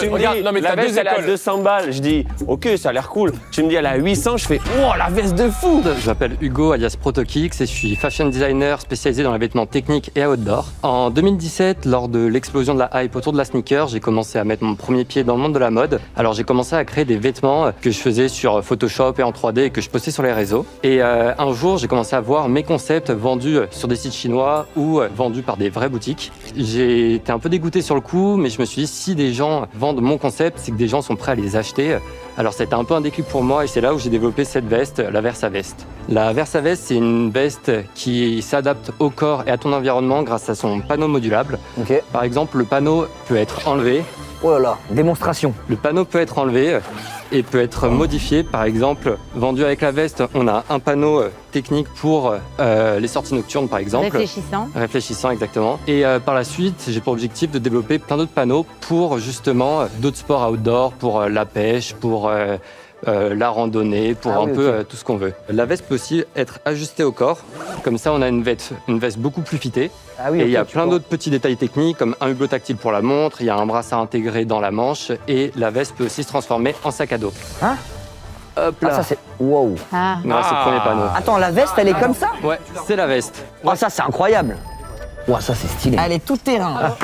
Tu me Regarde, dis, non, mais la t'as deux veste, elle est à écoles. 200 balles. Je dis, ok, ça a l'air cool. Tu me dis, elle est à 800. Je fais, oh, la veste de fou. Je m'appelle Hugo alias Protokix et je suis fashion designer spécialisé dans les vêtements techniques et outdoor. En 2017, lors de l'explosion de la hype autour de la sneaker, j'ai commencé à mettre mon premier pied dans le monde de la mode. Alors j'ai commencé à créer des vêtements que je faisais sur Photoshop et en 3D et que je postais sur les réseaux. Et un jour, j'ai commencé à voir mes concepts vendus sur des sites chinois ou vendus par des vraies boutiques. J'ai été un peu dégoûté sur le coup, mais je me suis dit, si des gens vendent mon concept, c'est que des gens sont prêts à les acheter. Alors c'était un peu un déclic pour moi et c'est là où j'ai développé cette veste, la Versa Veste. La Versa Veste, c'est une veste qui s'adapte au corps et à ton environnement grâce à son panneau modulable. Ok. Par exemple, le panneau peut être enlevé. Oh là là, démonstration. Le panneau peut être enlevé et peut être modifié. Par exemple, vendu avec la veste, on a un panneau technique pour les sorties nocturnes, par exemple. Réfléchissant, exactement. Et par la suite, j'ai pour objectif de développer plein d'autres panneaux pour justement d'autres sports outdoor, pour la pêche, pour la randonnée, pour tout ce qu'on veut. La veste peut aussi être ajustée au corps. Comme ça, on a une veste beaucoup plus fitée. Ah oui, Et il y a ok, plein d'autres petits détails techniques, comme un hublot tactile pour la montre, il y a un brassard intégré dans la manche, et la veste peut aussi se transformer en sac à dos. Hein? Hop Ah, là, ça c'est. Wow. grâce au premier panneau. Attends, la veste, elle est comme ça? Ouais, c'est la veste. Oh, ça c'est incroyable. Wow, ça c'est stylé. Elle est tout terrain.